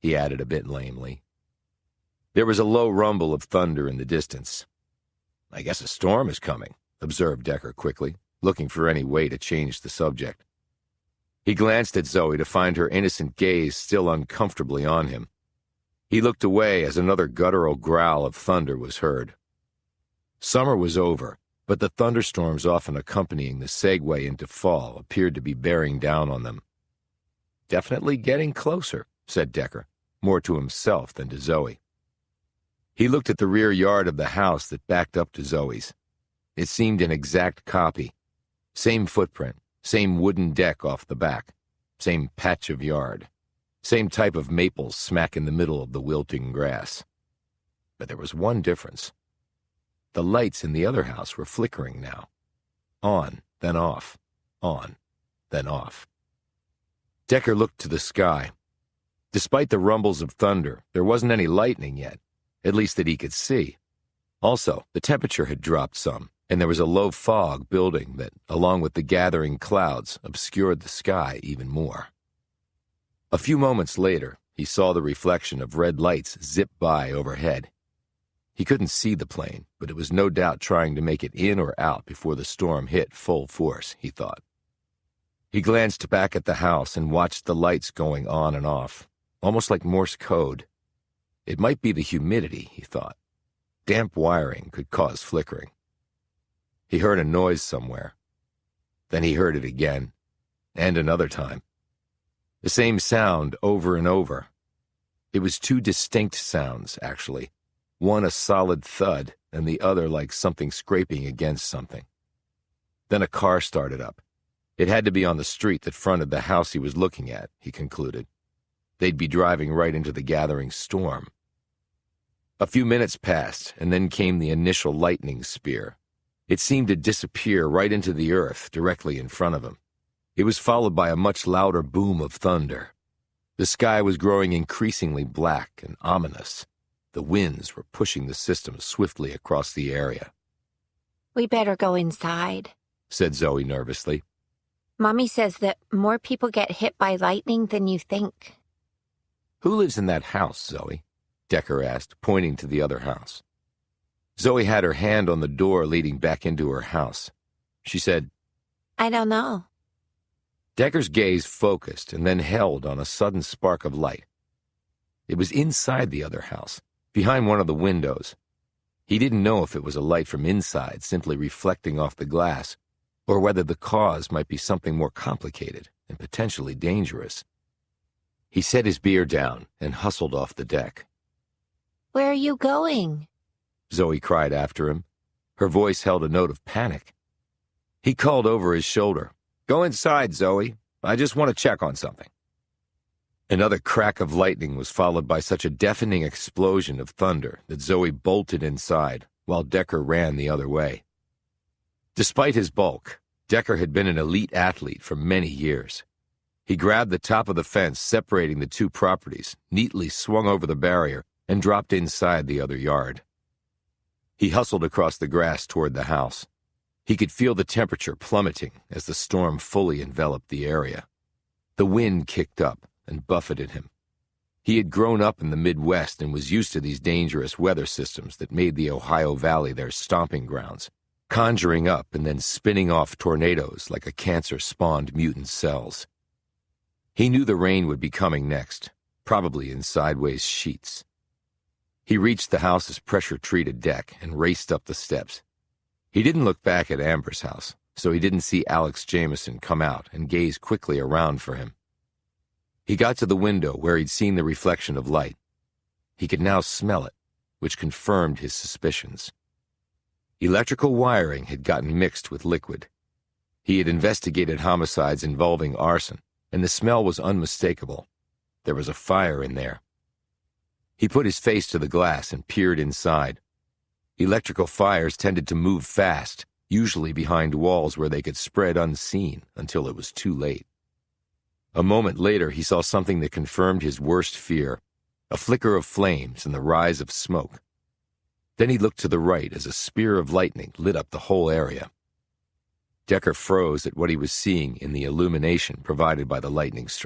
he added a bit lamely. There was a low rumble of thunder in the distance. "I guess a storm is coming," observed Decker quickly, looking for any way to change the subject. He glanced at Zoe to find her innocent gaze still uncomfortably on him. He looked away as another guttural growl of thunder was heard. Summer was over, but the thunderstorms often accompanying the segue into fall appeared to be bearing down on them. "Definitely getting closer," said Decker, more to himself than to Zoe. He looked at the rear yard of the house that backed up to Zoe's. It seemed an exact copy. Same footprint, same wooden deck off the back, same patch of yard, same type of maples smack in the middle of the wilting grass. But there was one difference. The lights in the other house were flickering now. On, then off. On, then off. Decker looked to the sky. Despite the rumbles of thunder, there wasn't any lightning yet, at least that he could see. Also, the temperature had dropped some, and there was a low fog building that, along with the gathering clouds, obscured the sky even more. A few moments later, he saw the reflection of red lights zip by overhead. He couldn't see the plane, but it was no doubt trying to make it in or out before the storm hit full force, he thought. He glanced back at the house and watched the lights going on and off, almost like Morse code. It might be the humidity, he thought. Damp wiring could cause flickering. He heard a noise somewhere. Then he heard it again, and another time. The same sound over and over. It was two distinct sounds, actually. One a solid thud, and the other like something scraping against something. Then a car started up. It had to be on the street that fronted the house he was looking at, he concluded. They'd be driving right into the gathering storm. A few minutes passed, and then came the initial lightning spear. It seemed to disappear right into the earth directly in front of him. It was followed by a much louder boom of thunder. The sky was growing increasingly black and ominous. The winds were pushing the system swiftly across the area. "We better go inside," said Zoe nervously. "Mommy says that more people get hit by lightning than you think." "Who lives in that house, Zoe?" Decker asked, pointing to the other house. Zoe had her hand on the door leading back into her house. She said, "I don't know." Decker's gaze focused and then held on a sudden spark of light. It was inside the other house, behind one of the windows. He didn't know if it was a light from inside simply reflecting off the glass, or whether the cause might be something more complicated and potentially dangerous. He set his beer down and hustled off the deck. "Where are you going?" Zoe cried after him. Her voice held a note of panic. He called over his shoulder, "Go inside, Zoe. I just want to check on something." Another crack of lightning was followed by such a deafening explosion of thunder that Zoe bolted inside, while Decker ran the other way. Despite his bulk, Decker had been an elite athlete for many years. He grabbed the top of the fence separating the two properties, neatly swung over the barrier, and dropped inside the other yard. He hustled across the grass toward the house. He could feel the temperature plummeting as the storm fully enveloped the area. The wind kicked up and buffeted him. He had grown up in the Midwest and was used to these dangerous weather systems that made the Ohio Valley their stomping grounds, conjuring up and then spinning off tornadoes like a cancer-spawned mutant cells. He knew the rain would be coming next, probably in sideways sheets. He reached the house's pressure-treated deck and raced up the steps. He didn't look back at Amber's house, so he didn't see Alex Jameson come out and gaze quickly around for him. He got to the window where he'd seen the reflection of light. He could now smell it, which confirmed his suspicions. Electrical wiring had gotten mixed with liquid. He had investigated homicides involving arson, and the smell was unmistakable. There was a fire in there. He put his face to the glass and peered inside. Electrical fires tended to move fast, usually behind walls where they could spread unseen until it was too late. A moment later, he saw something that confirmed his worst fear, a flicker of flames and the rise of smoke. Then he looked to the right as a spear of lightning lit up the whole area. Decker froze at what he was seeing in the illumination provided by the lightning strike.